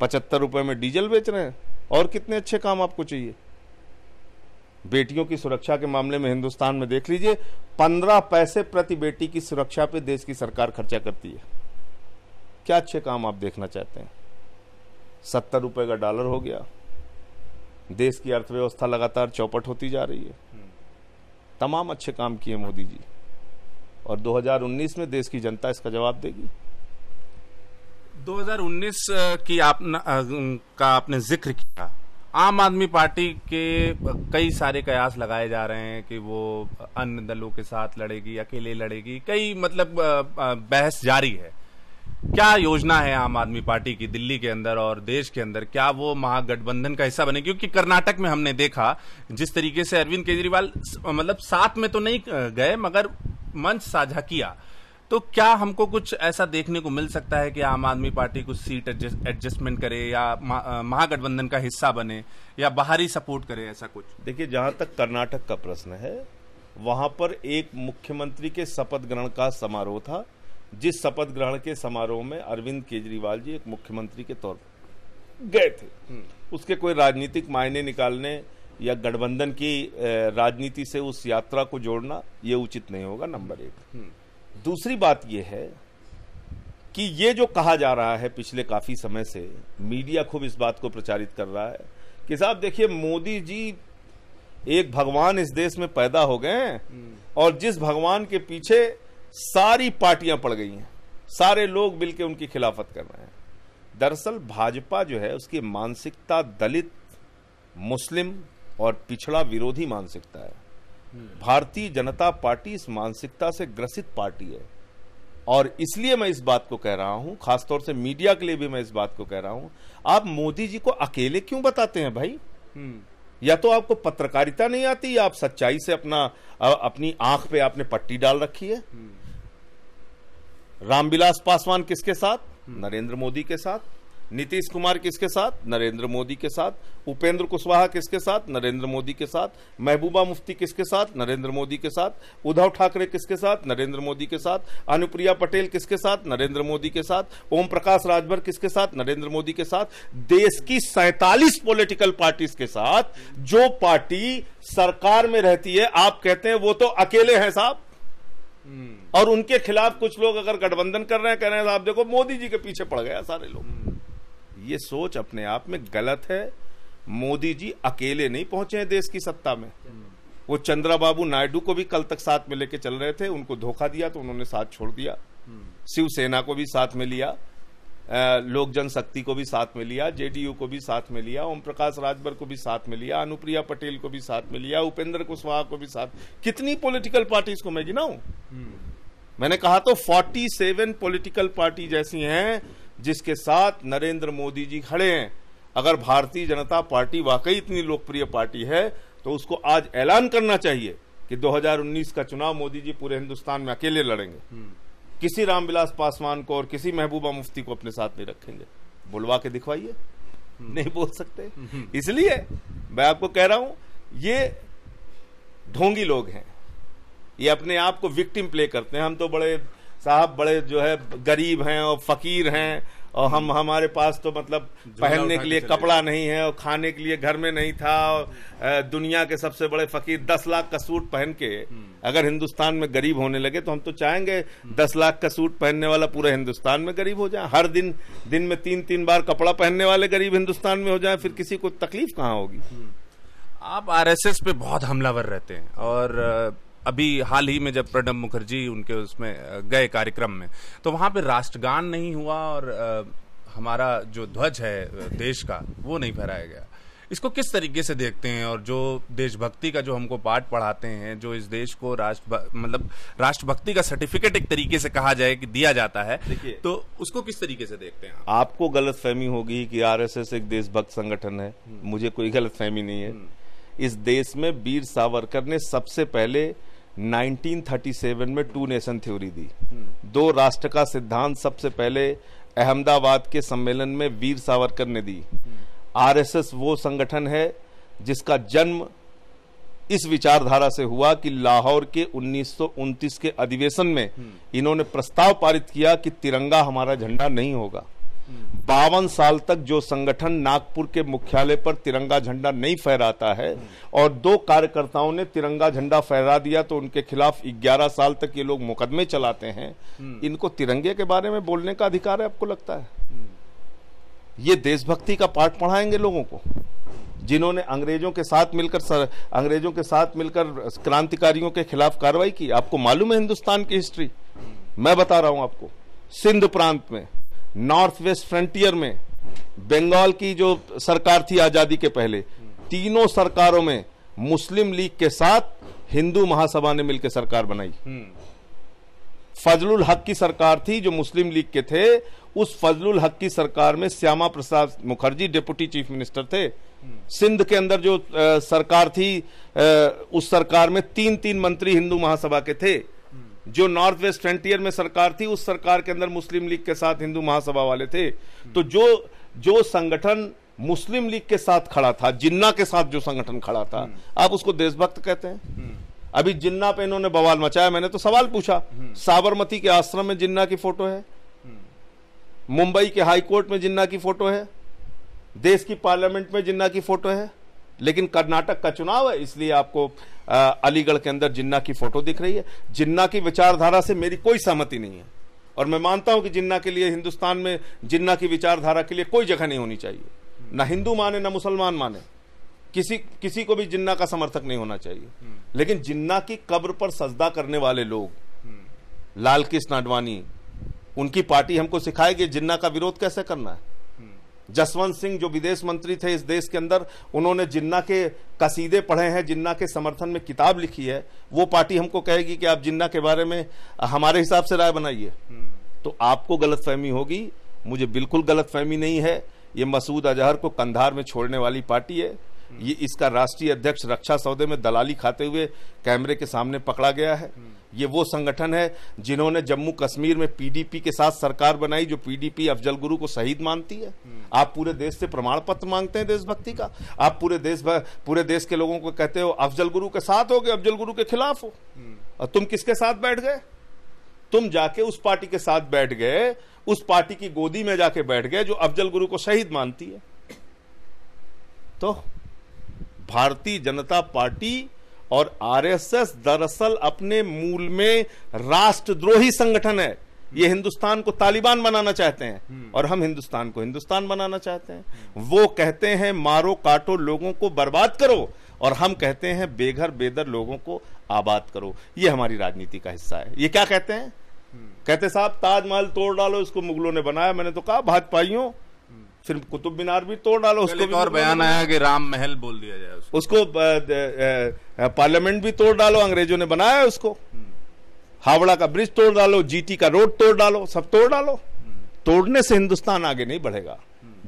75 रुपए में डीजल बेच रहे हैं। और कितने अच्छे काम आपको चाहिए? बेटियों की सुरक्षा के मामले में हिंदुस्तान में देख लीजिए, 15 पैसे प्रति बेटी की सुरक्षा पे देश की सरकार खर्चा करती है। क्या अच्छे काम आप देखना चाहते हैं? 70 रुपए का डॉलर हो गया, देश की अर्थव्यवस्था लगातार चौपट होती जा रही है। तमाम अच्छे काम किए मोदी जी, और 2019 में देश की जनता इसका जवाब देगी। 2019 की का आपने जिक्र किया। आम आदमी पार्टी के कई सारे कयास लगाए जा रहे हैं कि वो अन्य दलों के साथ लड़ेगी, अकेले लड़ेगी, कई मतलब बहस जारी है। क्या योजना है आम आदमी पार्टी की दिल्ली के अंदर और देश के अंदर? क्या वो महागठबंधन का हिस्सा बने? क्योंकि कर्नाटक में हमने देखा जिस तरीके से अरविंद केजरीवाल मतलब साथ में तो नहीं गए मगर मंच साझा किया, तो क्या हमको कुछ ऐसा देखने को मिल सकता है कि आम आदमी पार्टी कुछ सीट एडजस्टमेंट करे या महागठबंधन का हिस्सा बने या बाहरी सपोर्ट करे, ऐसा कुछ? देखिए, जहां तक कर्नाटक का प्रश्न है, वहां पर एक मुख्यमंत्री के शपथ ग्रहण का समारोह था, जिस शपथ ग्रहण के समारोह में अरविंद केजरीवाल जी एक मुख्यमंत्री के तौर पर गए थे। उसके कोई राजनीतिक मायने निकालने या गठबंधन की राजनीति से उस यात्रा को जोड़ना ये उचित नहीं होगा, नंबर एक। दूसरी बात यह है कि ये जो कहा जा रहा है पिछले काफी समय से, मीडिया खूब इस बात को प्रचारित कर रहा है कि साहब देखिए, मोदी जी एक भगवान इस देश में पैदा हो गए हैं और जिस भगवान के पीछे सारी पार्टियां पड़ गई हैं, सारे लोग मिलकर उनकी खिलाफत कर रहे हैं। दरअसल भाजपा जो है उसकी मानसिकता दलित, मुस्लिम और पिछड़ा विरोधी मानसिकता है। भारतीय जनता पार्टी इस मानसिकता से ग्रसित पार्टी है, और इसलिए मैं इस बात को कह रहा हूं, खासतौर से मीडिया के लिए भी मैं इस बात को कह रहा हूं, आप मोदी जी को अकेले क्यों बताते हैं भाई? या तो आपको पत्रकारिता नहीं आती, या आप सच्चाई से अपनी आंख पे आपने पट्टी डाल रखी है। रामविलास पासवान किसके साथ? नरेंद्र मोदी के साथ। नीतीश कुमार किसके साथ? नरेंद्र मोदी के साथ। उपेंद्र कुशवाहा किसके साथ? नरेंद्र मोदी के साथ। महबूबा मुफ्ती किसके साथ? नरेंद्र मोदी के साथ। उद्धव ठाकरे किसके साथ? नरेंद्र मोदी के साथ। अनुप्रिया पटेल किसके साथ? नरेंद्र मोदी के साथ। ओम प्रकाश राजभर किसके साथ? नरेंद्र मोदी के साथ। देश की 47 पॉलिटिकल पार्टीज के साथ जो पार्टी सरकार में रहती है, आप कहते हैं वो तो अकेले हैं साहब, और उनके खिलाफ कुछ लोग अगर गठबंधन कर रहे हैं, कह रहे हैं साहब देखो मोदी जी के पीछे पड़ गया सारे लोग। ये सोच अपने आप में गलत है। मोदी जी अकेले नहीं पहुंचे हैं देश की सत्ता में। वो चंद्रबाबू नायडू को भी कल तक साथ में लेके चल रहे थे, उनको धोखा दिया तो उन्होंने साथ छोड़ दिया। शिवसेना को भी साथ में लिया, लोक जनशक्ति को भी साथ में लिया, जेडीयू को भी साथ में लिया, ओम प्रकाश राजभर को भी साथ में लिया, अनुप्रिया पटेल को भी साथ में लिया, उपेंद्र कुशवाहा को भी साथ। कितनी पॉलिटिकल पार्टीज को मैं गिनाऊं? मैंने कहा तो 47 पॉलिटिकल पार्टी जैसी हैं जिसके साथ नरेंद्र मोदी जी खड़े हैं। अगर भारतीय जनता पार्टी वाकई इतनी लोकप्रिय पार्टी है तो उसको आज ऐलान करना चाहिए कि 2019 का चुनाव मोदी जी पूरे हिंदुस्तान में अकेले लड़ेंगे, किसी रामविलास पासवान को और किसी महबूबा मुफ्ती को अपने साथ नहीं रखेंगे। बुलवा के दिखवाइए, नहीं बोल सकते। इसलिए मैं आपको कह रहा हूं, ये ढोंगी लोग हैं, ये अपने आप को विक्टिम प्ले करते हैं। हम तो बड़े जो है गरीब हैं और फकीर हैं, और हमारे पास तो मतलब पहनने के लिए कपड़ा नहीं है और खाने के लिए घर में नहीं था, और दुनिया के सबसे बड़े फकीर 10 लाख का सूट पहन के अगर हिंदुस्तान में गरीब होने लगे तो हम तो चाहेंगे 10 लाख का सूट पहनने वाला पूरे हिंदुस्तान में गरीब हो जाए, हर दिन में 3-3 बार कपड़ा पहनने वाले गरीब हिंदुस्तान में हो जाए, फिर किसी को तकलीफ कहाँ होगी? आप आरएसएस पे बहुत हमलावर रहते हैं, और अभी हाल ही में जब प्रणब मुखर्जी उनके उसमें गए कार्यक्रम में, तो वहां पे राष्ट्रगान नहीं हुआ और हमारा जो ध्वज है देश का वो नहीं फहराया गया। इसको किस तरीके से देखते हैं? और जो देशभक्ति का जो हमको पाठ पढ़ाते हैं, जो इस देश को राष्ट्रभक्ति का सर्टिफिकेट एक तरीके से कहा जाए कि दिया जाता है, तो उसको किस तरीके से देखते हैं? आपको गलतफहमी होगी कि आरएसएस एक देशभक्त संगठन है। मुझे कोई गलतफहमी नहीं है। इस देश में वीर सावरकर ने सबसे पहले 1937 में 2 नेशन थ्योरी दी। 2 राष्ट्र का सिद्धांत सबसे पहले अहमदाबाद के सम्मेलन में वीर सावरकर ने दी। आरएसएस वो संगठन है जिसका जन्म इस विचारधारा से हुआ कि लाहौर के 1929 के अधिवेशन में इन्होंने प्रस्ताव पारित किया कि तिरंगा हमारा झंडा नहीं होगा। 52 साल तक जो संगठन नागपुर के मुख्यालय पर तिरंगा झंडा नहीं फहराता है और 2 कार्यकर्ताओं ने तिरंगा झंडा फहरा दिया तो उनके खिलाफ 11 साल तक ये लोग मुकदमे चलाते हैं, इनको तिरंगे के बारे में बोलने का अधिकार है? आपको लगता है ये देशभक्ति का पाठ पढ़ाएंगे लोगों को, जिन्होंने अंग्रेजों के साथ मिलकर क्रांतिकारियों के खिलाफ कार्रवाई की? आपको मालूम है हिंदुस्तान की हिस्ट्री? मैं बता रहा हूं आपको। सिंध प्रांत में, नॉर्थ वेस्ट फ्रंटियर में, बंगाल की जो सरकार थी आजादी के पहले, तीनों सरकारों में मुस्लिम लीग के साथ हिंदू महासभा ने मिलकर सरकार बनाई। फजलुल हक की सरकार थी जो मुस्लिम लीग के थे, उस फजलुल हक की सरकार में Shyama Prasad Mukherjee deputy chief minister थे। सिंध के अंदर जो सरकार थी, उस सरकार में 3-3 मंत्री हिंदू महासभा के थे। जो नॉर्थ वेस्ट फ्रंटियर में सरकार थी, उस सरकार के अंदर मुस्लिम लीग के साथ हिंदू महासभा वाले थे। तो जो संगठन मुस्लिम लीग के साथ खड़ा था, जिन्ना के साथ जो संगठन खड़ा था, आप उसको देशभक्त कहते हैं? अभी जिन्ना पे इन्होंने बवाल मचाया। मैंने तो सवाल पूछा, साबरमती के आश्रम में जिन्ना की फोटो है, मुंबई के हाई कोर्ट में जिन्ना की फोटो है, देश की पार्लियामेंट में जिन्ना की फोटो है, लेकिन कर्नाटक का चुनाव है इसलिए आपको अलीगढ़ के अंदर जिन्ना की फोटो दिख रही है। जिन्ना की विचारधारा से मेरी कोई सहमति नहीं है और मैं मानता हूं कि जिन्ना के लिए, हिंदुस्तान में जिन्ना की विचारधारा के लिए कोई जगह नहीं होनी चाहिए। ना हिंदू माने ना मुसलमान माने, किसी को भी जिन्ना का समर्थक नहीं होना चाहिए। लेकिन जिन्ना की कब्र पर सजदा करने वाले लोग, लाल कृष्ण आडवाणी, उनकी पार्टी हमको सिखाएगी जिन्ना का विरोध कैसे करना है। जसवंत सिंह जो विदेश मंत्री थे इस देश के अंदर, उन्होंने जिन्ना के कसीदे पढ़े हैं, जिन्ना के समर्थन में किताब लिखी है। वो पार्टी हमको कहेगी कि आप जिन्ना के बारे में हमारे हिसाब से राय बनाइए, तो आपको गलतफहमी होगी। मुझे बिल्कुल गलतफहमी नहीं है। ये मसूद अजहर को कंधार में छोड़ने वाली पार्टी है। ये इसका राष्ट्रीय अध्यक्ष रक्षा सौदे में दलाली खाते हुए कैमरे के सामने पकड़ा गया है। ये वो संगठन है जिन्होंने जम्मू कश्मीर में पीडीपी के साथ सरकार बनाई, जो पीडीपी अफजल गुरु को शहीद मानती है। आप पूरे देश से प्रमाण पत्र मांगते हैं देशभक्ति का। आप पूरे देश के लोगों को कहते हो अफजल गुरु के साथ हो गए, अफजल गुरु के खिलाफ हो। और तुम किसके साथ बैठ गए? तुम जाके उस पार्टी के साथ बैठ गए, उस पार्टी की गोदी में जाके बैठ गए जो अफजल गुरु को शहीद मानती है। तो भारतीय जनता पार्टी और आरएसएस दरअसल अपने मूल में राष्ट्रद्रोही संगठन है। ये हिंदुस्तान को तालिबान बनाना चाहते हैं और हम हिंदुस्तान को हिंदुस्तान बनाना चाहते हैं। वो कहते हैं मारो काटो, लोगों को बर्बाद करो, और हम कहते हैं बेघर बेदर लोगों को आबाद करो। ये हमारी राजनीति का हिस्सा है। ये क्या कहते हैं? कहते साहब ताजमहल तोड़ डालो, इसको मुगलों ने बनाया। मैंने तो कहा भाजपाइयों, फिर कुतुब मीनार भी तोड़ डालो, उसको भी और बयान आया कि राम महल बोल दिया जाए उसको पार्लियामेंट भी तोड़ डालो, अंग्रेजों ने बनाया उसको। हावड़ा का ब्रिज तोड़ डालो, जीटी का रोड तोड़ डालो, सब तोड़ डालो। तोड़ने से हिंदुस्तान आगे नहीं बढ़ेगा,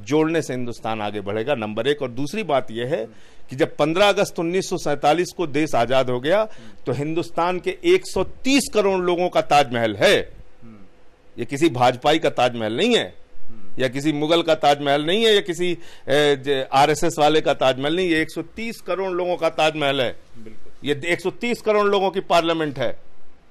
जोड़ने से हिंदुस्तान आगे बढ़ेगा, नंबर 1। और दूसरी बात यह है कि जब 15 अगस्त 1947 को देश आजाद हो गया तो हिंदुस्तान के 130 करोड़ लोगों का ताजमहल है। ये किसी भाजपाई का ताजमहल नहीं है, या किसी मुगल का ताजमहल नहीं है, या किसी आरएसएस वाले का ताजमहल नहीं है। ये 130 करोड़ लोगों का ताजमहल है। ये 130 करोड़ लोगों की पार्लियामेंट है।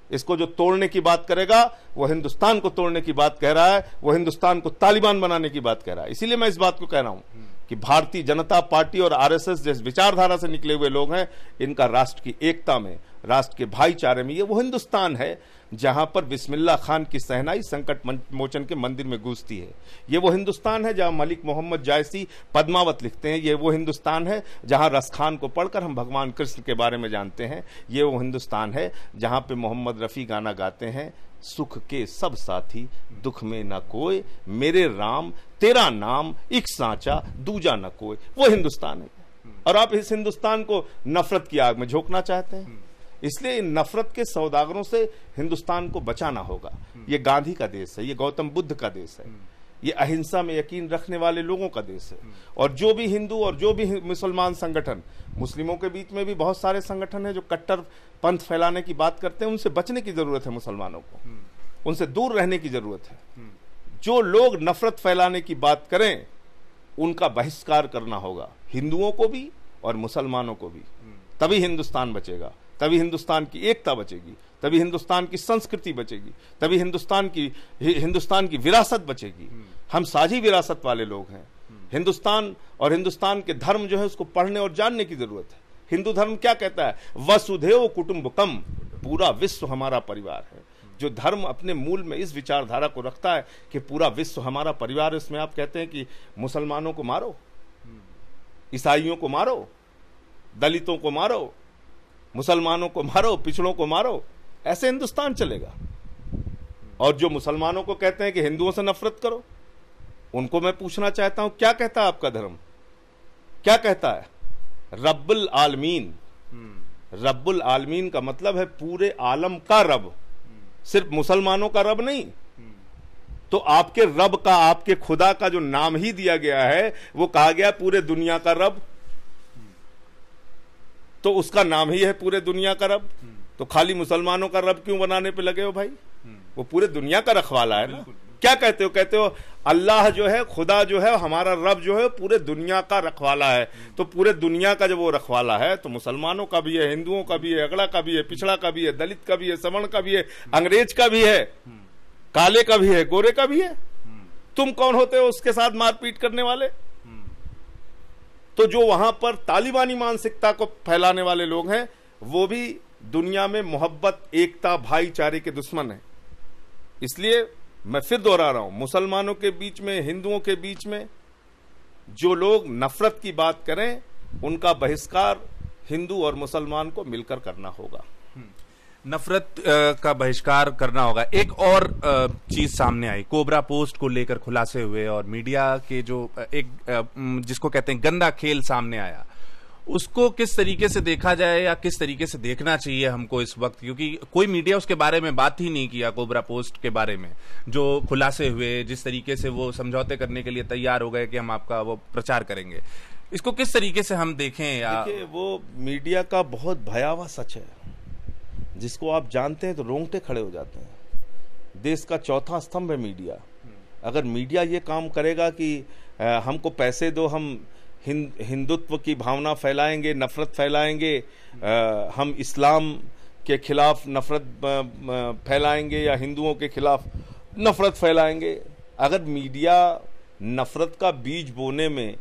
इसको जो तोड़ने की बात करेगा वो हिंदुस्तान को तोड़ने की बात कह रहा है, वो हिंदुस्तान को तालिबान बनाने की बात कह रहा है। इसीलिए मैं इस बात को कह रहा हूं कि भारतीय जनता पार्टी और आरएसएस जिस विचारधारा से निकले हुए लोग हैं, इनका राष्ट्र की एकता में, राष्ट्र के भाईचारे में, ये वो हिंदुस्तान है जहां पर बिस्मिल्लाह खान की सहनाई संकट मोचन के मंदिर में गूंजती है। ये वो हिंदुस्तान है जहां मलिक मोहम्मद जायसी पद्मावत लिखते हैं। ये वो हिंदुस्तान है जहां रस खान को पढ़कर हम भगवान कृष्ण के बारे में जानते हैं। ये वो हिंदुस्तान है जहां पे मोहम्मद रफी गाना गाते हैं, सुख के सब साथी दुख में न कोई, मेरे राम तेरा नाम एक सांचा दूजा न कोई। वो हिंदुस्तान है। और आप इस हिंदुस्तान को नफरत की आग में झोंकना चाहते हैं। इसलिए इन नफरत के सौदागरों से हिंदुस्तान को बचाना होगा। ये गांधी का देश है, ये गौतम बुद्ध का देश है, ये अहिंसा में यकीन रखने वाले लोगों का देश है। और जो भी हिंदू और जो भी मुसलमान संगठन, मुस्लिमों के बीच में भी बहुत सारे संगठन हैं जो कट्टर पंथ फैलाने की बात करते हैं, उनसे बचने की जरूरत है। मुसलमानों को उनसे दूर रहने की जरूरत है। जो लोग नफरत फैलाने की बात करें उनका बहिष्कार करना होगा, हिंदुओं को भी और मुसलमानों को भी। तभी हिंदुस्तान बचेगा। तभी हिंदुस्तान की एकता बचेगी, तभी हिंदुस्तान की संस्कृति बचेगी, तभी हिंदुस्तान की विरासत बचेगी। हम साझी विरासत वाले लोग हैं। हिंदुस्तान और हिंदुस्तान के धर्म जो है उसको पढ़ने और जानने की जरूरत है। हिंदू धर्म क्या कहता है? वसुधैव कुटुंबकम, पूरा विश्व हमारा परिवार है। जो धर्म अपने मूल में इस विचारधारा को रखता है कि पूरा विश्व हमारा परिवार है, उसमें आप कहते हैं कि मुसलमानों को मारो, ईसाइयों को मारो, दलितों को मारो, मुसलमानों को मारो, पिछड़ों को मारो, ऐसे हिंदुस्तान चलेगा। और जो मुसलमानों को कहते हैं कि हिंदुओं से नफरत करो, उनको मैं पूछना चाहता हूं, क्या कहता है आपका धर्म? क्या कहता है? रब्बुल आलमीन। रब्बुल आलमीन का मतलब है पूरे आलम का रब, सिर्फ मुसलमानों का रब नहीं। तो आपके रब का, आपके खुदा का जो नाम ही दिया गया है, वो कहा गया पूरे दुनिया का रब, तो उसका नाम ही है पूरे दुनिया का रब। तो खाली मुसलमानों का रब क्यों बनाने पे लगे हो भाई? वो पूरे दुनिया का रखवाला है ना। क्या कहते हो? कहते हो अल्लाह जो है, खुदा जो है, हमारा रब जो है पूरे दुनिया का रखवाला है। तो पूरे दुनिया का जब वो रखवाला है तो मुसलमानों का भी है, हिंदुओं का भी है, अगड़ा का भी है, पिछड़ा का भी है, दलित का भी है, सवर्ण का भी है, अंग्रेज का भी है, काले का भी है, गोरे का भी है। तुम कौन होते हो उसके साथ मारपीट करने वाले? तो जो वहां पर तालिबानी मानसिकता को फैलाने वाले लोग हैं, वो भी दुनिया में मोहब्बत, एकता, भाईचारे के दुश्मन है। इसलिए मैं फिर दोहरा रहा हूं, मुसलमानों के बीच में, हिंदुओं के बीच में जो लोग नफरत की बात करें, उनका बहिष्कार हिंदू और मुसलमान को मिलकर करना होगा। नफरत का बहिष्कार करना होगा। एक और चीज सामने आई, कोबरा पोस्ट को लेकर खुलासे हुए और मीडिया के जो जिसको कहते हैं गंदा खेल सामने आया, उसको किस तरीके से देखा जाए या किस तरीके से देखना चाहिए हमको इस वक्त? क्योंकि कोई मीडिया उसके बारे में बात ही नहीं किया, कोबरा पोस्ट के बारे में जो खुलासे हुए, जिस तरीके से वो समझौते करने के लिए तैयार हो गए कि हम आपका वो प्रचार करेंगे, इसको किस तरीके से हम देखें? या देखिए, वो मीडिया का बहुत भयावह सच है जिसको आप जानते हैं तो रोंगटे खड़े हो जाते हैं। देश का चौथा स्तंभ है मीडिया। अगर मीडिया ये काम करेगा कि हमको पैसे दो, हम हिंदुत्व की भावना फैलाएंगे, नफरत फैलाएंगे, हम इस्लाम के खिलाफ नफरत फैलाएंगे या हिंदुओं के खिलाफ नफरत फैलाएंगे, अगर मीडिया नफरत का बीज बोने में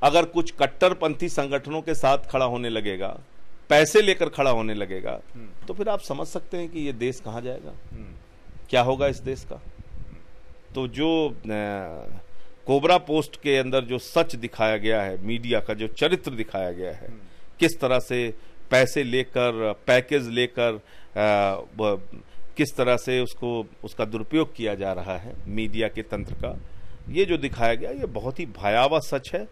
अगर कुछ कट्टरपंथी संगठनों के साथ खड़ा होने लगेगा, पैसे लेकर खड़ा होने लगेगा, तो फिर आप समझ सकते हैं कि ये देश कहां जाएगा, क्या होगा इस देश का। तो जो कोबरा पोस्ट के अंदर जो सच दिखाया गया है, मीडिया का जो चरित्र दिखाया गया है, किस तरह से पैसे लेकर, पैकेज लेकर, किस तरह से उसका दुरुपयोग किया जा रहा है मीडिया के तंत्र का, ये जो दिखाया गया, ये बहुत ही भयावह सच है।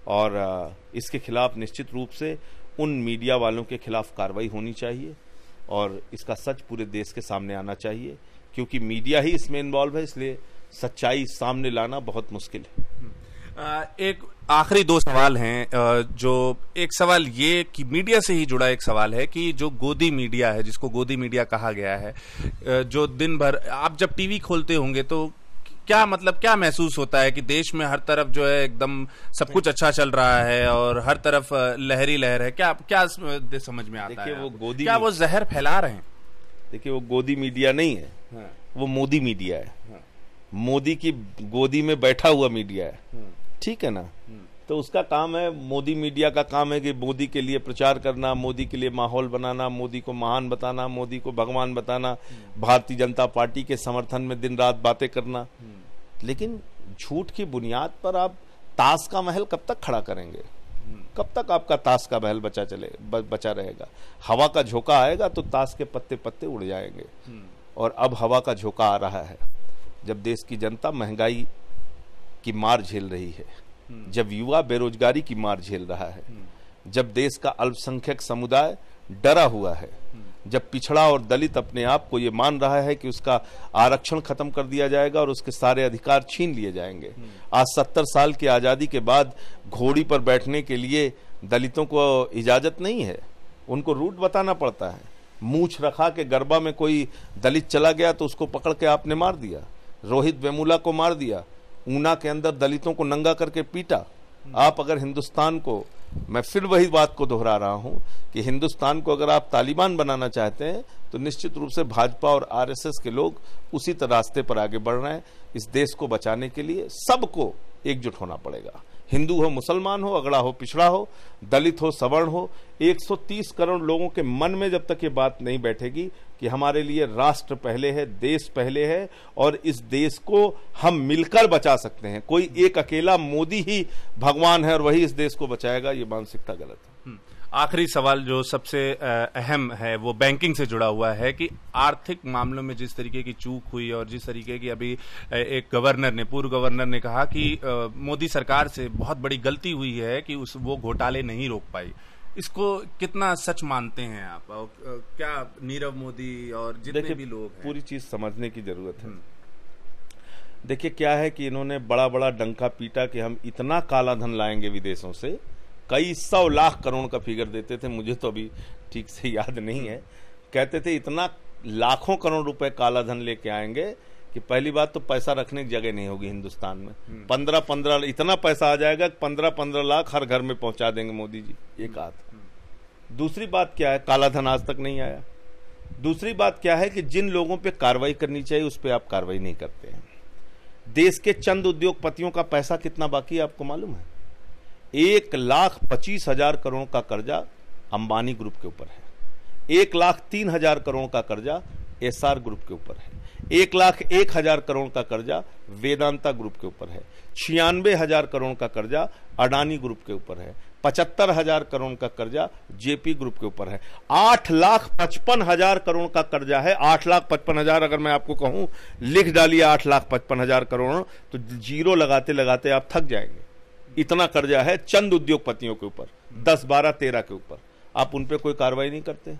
और इसके खिलाफ निश्चित रूप से उन मीडिया वालों के खिलाफ कार्रवाई होनी चाहिए और इसका सच पूरे देश के सामने आना चाहिए, क्योंकि मीडिया ही इसमें इन्वॉल्व है, इसलिए सच्चाई सामने लाना बहुत मुश्किल है। एक आखिरी दो सवाल हैं। जो एक सवाल ये कि मीडिया से ही जुड़ा एक सवाल है कि जो गोदी मीडिया है, जिसको गोदी मीडिया कहा गया है, जो दिन भर आप जब टीवी खोलते होंगे तो क्या मतलब क्या महसूस होता है कि देश में हर तरफ जो है एकदम सब कुछ अच्छा चल रहा है और हर तरफ लहरी लहर है, क्या क्या समझ में आता है? क्या वो जहर फैला रहे हैं? देखिए, वो गोदी मीडिया नहीं है, हाँ। वो मोदी मीडिया है, हाँ। मोदी की गोदी में बैठा हुआ मीडिया है, ठीक है ना। तो उसका काम है, मोदी मीडिया का काम है कि मोदी के लिए प्रचार करना, मोदी के लिए माहौल बनाना, मोदी को महान बताना, मोदी को भगवान बताना, भारतीय जनता पार्टी के समर्थन में दिन रात बातें करना। लेकिन झूठ की बुनियाद पर आप ताश का महल कब तक खड़ा करेंगे? कब तक आपका ताश का महल बचा रहेगा? हवा का झोंका आएगा तो ताश के पत्ते पत्ते उड़ जाएंगे। और अब हवा का झोंका आ रहा है, जब देश की जनता महंगाई की मार झेल रही है, जब युवा बेरोजगारी की मार झेल रहा है, जब देश का अल्पसंख्यक समुदाय डरा हुआ है, जब पिछड़ा और दलित अपने आप को ये मान रहा है कि उसका आरक्षण खत्म कर दिया जाएगा और उसके सारे अधिकार छीन लिए जाएंगे। आज 70 साल की आजादी के बाद घोड़ी पर बैठने के लिए दलितों को इजाजत नहीं है, उनको रूट बताना पड़ता है। मूछ रखा के गरबा में कोई दलित चला गया तो उसको पकड़ के आपने मार दिया, रोहित वेमुला को मार दिया, ऊना के अंदर दलितों को नंगा करके पीटा। आप अगर हिंदुस्तान को मैं फिर वही बात को दोहरा रहा हूं कि हिंदुस्तान को अगर आप तालिबान बनाना चाहते हैं तो निश्चित रूप से भाजपा और आरएसएस के लोग उसी रास्ते पर आगे बढ़ रहे हैं। इस देश को बचाने के लिए सबको एकजुट होना पड़ेगा। हिंदू हो, मुसलमान हो, अगड़ा हो, पिछड़ा हो, दलित हो, सवर्ण हो, 130 करोड़ लोगों के मन में जब तक ये बात नहीं बैठेगी कि हमारे लिए राष्ट्र पहले है, देश पहले है और इस देश को हम मिलकर बचा सकते हैं, कोई एक अकेला मोदी ही भगवान है और वही इस देश को बचाएगा, ये मानसिकता गलत है। आखिरी सवाल जो सबसे अहम है वो बैंकिंग से जुड़ा हुआ है कि आर्थिक मामलों में जिस तरीके की चूक हुई और जिस तरीके की अभी एक पूर्व गवर्नर ने कहा कि मोदी सरकार से बहुत बड़ी गलती हुई है कि वो घोटाले नहीं रोक पाई, इसको कितना सच मानते हैं आप? और क्या नीरव मोदी और जितने भी लोग हैं, पूरी चीज समझने की जरूरत है। देखिए क्या है कि इन्होंने बड़ा बड़ा डंका पीटा कि हम इतना काला धन लाएंगे विदेशों से, कई 100 लाख करोड़ का फिगर देते थे, मुझे तो अभी ठीक से याद नहीं है। कहते थे इतना लाखों करोड़ रुपए काला धन लेके आएंगे कि पहली बात तो पैसा रखने की जगह नहीं होगी हिंदुस्तान में। 15 इतना पैसा आ जाएगा 15 लाख हर घर में पहुंचा देंगे मोदी जी, एक बात। दूसरी बात क्या है, काला धन आज तक नहीं आया। दूसरी बात क्या है कि जिन लोगों पे कार्रवाई करनी चाहिए उस पर आप कार्रवाई नहीं करते हैं। देश के चंद उद्योगपतियों का पैसा कितना बाकी है आपको मालूम है? 1,25,000 करोड़ का कर्जा अंबानी ग्रुप के ऊपर है, 1,03,000 करोड़ का कर्जा एसआर ग्रुप के ऊपर है, 1,01,000 करोड़ का कर्जा वेदांता ग्रुप के ऊपर है, 96,000 करोड़ का कर्जा अडानी ग्रुप के ऊपर है, 75,000 करोड़ का कर्जा जेपी ग्रुप के ऊपर है, 8,55,000 करोड़ का कर्जा है। 8,55,000 अगर मैं आपको कहूं लिख डालिए 8,55,000 करोड़ तो जीरो लगाते लगाते आप थक जाएंगे। इतना कर्जा है चंद उद्योगपतियों के ऊपर, 10, 12, 13 के ऊपर। आप उन पे कोई कार्रवाई नहीं करते।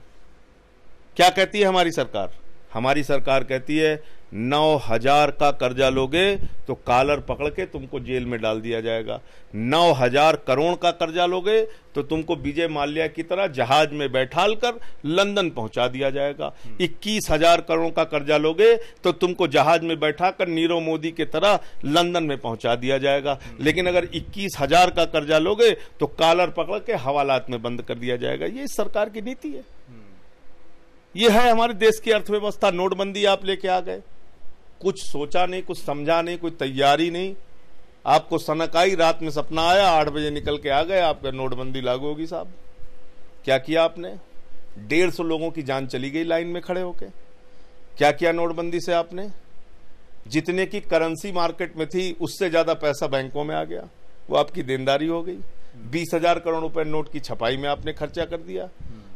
क्या कहती है हमारी सरकार? हमारी सरकार कहती है 9,000 का कर्जा लोगे तो कॉलर पकड़ के तुमको जेल में डाल दिया जाएगा, 9,000 करोड़ का कर्जा लोगे तो तुमको विजय माल्या की तरह जहाज में बैठाल कर लंदन पहुंचा दिया जाएगा, 21,000 करोड़ का कर्जा लोगे तो तुमको जहाज में बैठा कर नीरव मोदी की तरह लंदन में पहुंचा दिया जाएगा। लेकिन अगर 21,000 का कर्जा लोगे तो कॉलर पकड़ के हवालात में बंद कर दिया जाएगा। ये सरकार की नीति है। ये है हमारे देश की अर्थव्यवस्था। नोटबंदी आप लेके आ गए, कुछ सोचा नहीं, कुछ समझा नहीं, कोई तैयारी नहीं। आपको सनकाई रात में सपना आया, 8 बजे निकल के आ गए, आपका नोटबंदी लागू होगी। साहब क्या किया आपने? 150 लोगों की जान चली गई लाइन में खड़े होके। क्या किया नोटबंदी से आपने? जितने की करेंसी मार्केट में थी उससे ज्यादा पैसा बैंकों में आ गया, वो आपकी देनदारी हो गई। 20,000 करोड़ रुपए नोट की छपाई में आपने खर्चा कर दिया।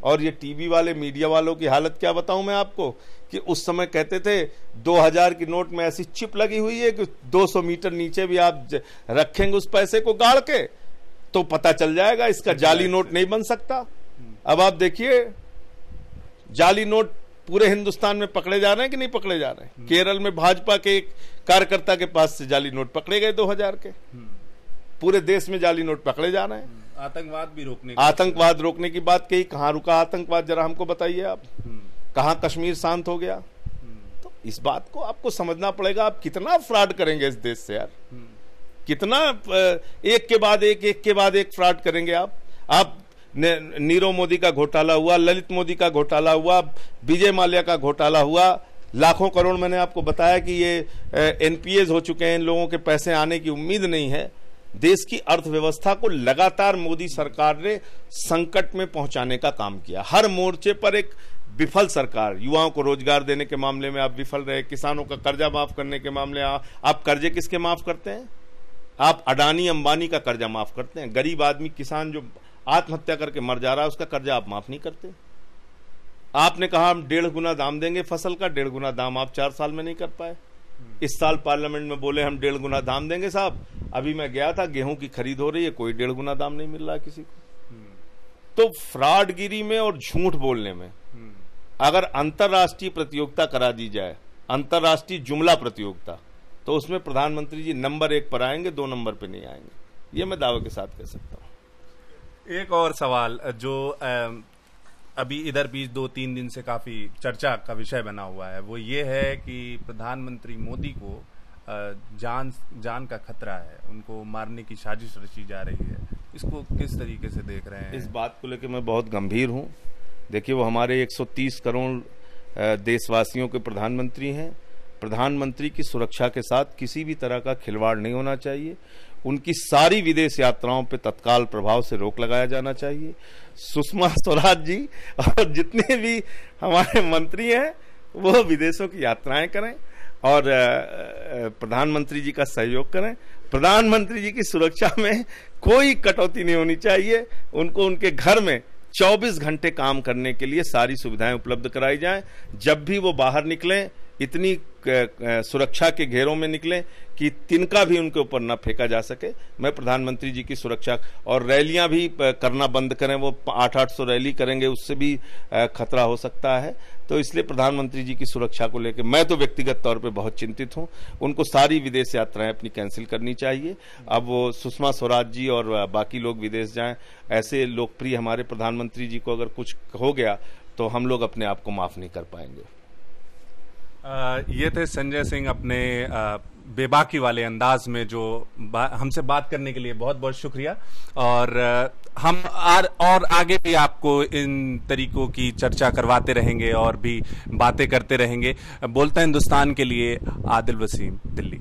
और ये टीवी वाले, मीडिया वालों की हालत क्या बताऊं मैं आपको, कि उस समय कहते थे 2,000 की नोट में ऐसी चिप लगी हुई है कि 200 मीटर नीचे भी आप रखेंगे उस पैसे को गाड़ के तो पता चल जाएगा इसका जाली नोट नहीं बन सकता। अब आप देखिए जाली नोट पूरे हिंदुस्तान में पकड़े जा रहे हैं कि नहीं पकड़े जा रहे हैं? केरल में भाजपा के एक कार्यकर्ता के पास से जाली नोट पकड़े गए 2,000 के। पूरे देश में जाली नोट पकड़े जा रहे हैं। आतंकवाद रोकने की बात कही, कहां रुका आतंकवाद जरा हमको बताइए आप? कहां कश्मीर शांत हो गया? तो इस बात को आपको समझना पड़ेगा। आप कितना फ्रॉड करेंगे इस देश से यार? कितना एक के बाद एक फ्रॉड करेंगे आप नीरव मोदी का घोटाला हुआ, ललित मोदी का घोटाला हुआ, विजय माल्या का घोटाला हुआ, लाखों करोड़ मैंने आपको बताया कि ये एनपीएस हो चुके हैं, इन लोगों के पैसे आने की उम्मीद नहीं है। देश की अर्थव्यवस्था को लगातार मोदी सरकार ने संकट में पहुंचाने का काम किया। हर मोर्चे पर एक विफल सरकार। युवाओं को रोजगार देने के मामले में आप विफल रहे, किसानों का कर्जा माफ करने के मामले आप कर्जे किसके माफ करते हैं? आप अडानी अंबानी का कर्जा माफ करते हैं। गरीब आदमी, किसान जो आत्महत्या करके मर जा रहा है उसका कर्जा आप माफ नहीं करते। आपने कहा हम 1.5 गुना दाम देंगे फसल का, 1.5 गुना दाम आप 4 साल में नहीं कर पाए। इस साल पार्लियामेंट में बोले हम 1.5 गुना दाम देंगे। साहब अभी मैं गया था, गेहूं की खरीद हो रही है, कोई 1.5 गुना दाम नहीं मिल रहा है किसी को। तो फ्रॉडगिरी में और झूठ बोलने में अगर अंतर्राष्ट्रीय प्रतियोगिता करा दी जाए, अंतर्राष्ट्रीय जुमला प्रतियोगिता, तो उसमें प्रधानमंत्री जी नंबर 1 पर आएंगे, 2 नंबर पे नहीं आएंगे। ये मैं दावे के साथ कह सकता हूं। एक और सवाल जो अभी इधर बीच 2-3 दिन से काफी चर्चा का विषय बना हुआ है, वो ये है कि प्रधानमंत्री मोदी को जान का खतरा है, उनको मारने की साजिश रची जा रही है। इसको किस तरीके से देख रहे हैं? इस बात को लेकर मैं बहुत गंभीर हूं। देखिए, वो हमारे 130 करोड़ देशवासियों के प्रधानमंत्री हैं। प्रधानमंत्री की सुरक्षा के साथ किसी भी तरह का खिलवाड़ नहीं होना चाहिए। उनकी सारी विदेश यात्राओं पे तत्काल प्रभाव से रोक लगाया जाना चाहिए। सुषमा स्वराज जी और जितने भी हमारे मंत्री हैं वो विदेशों की यात्राएं करें और प्रधानमंत्री जी का सहयोग करें। प्रधानमंत्री जी की सुरक्षा में कोई कटौती नहीं होनी चाहिए। उनको उनके घर में 24 घंटे काम करने के लिए सारी सुविधाएं उपलब्ध कराई जाएं। जब भी वो बाहर निकलें इतनी सुरक्षा के घेरों में निकलें कि तिनका भी उनके ऊपर न फेंका जा सके। मैं प्रधानमंत्री जी की सुरक्षा और रैलियां भी करना बंद करें। वो 800 रैली करेंगे, उससे भी खतरा हो सकता है। तो इसलिए प्रधानमंत्री जी की सुरक्षा को लेकर मैं तो व्यक्तिगत तौर पे बहुत चिंतित हूं। उनको सारी विदेश यात्राएं अपनी कैंसिल करनी चाहिए। अब वो सुषमा स्वराज जी और बाकी लोग विदेश जाएं। ऐसे लोकप्रिय हमारे प्रधानमंत्री जी को अगर कुछ हो गया तो हम लोग अपने आप को माफ नहीं कर पाएंगे। ये थे संजय सिंह अपने बेबाकी वाले अंदाज में जो हमसे बात करने के लिए बहुत बहुत शुक्रिया। और हम और आगे भी आपको इन तरीकों की चर्चा करवाते रहेंगे और भी बातें करते रहेंगे। बोलता हिंदुस्तान के लिए आदिल वसीम, दिल्ली।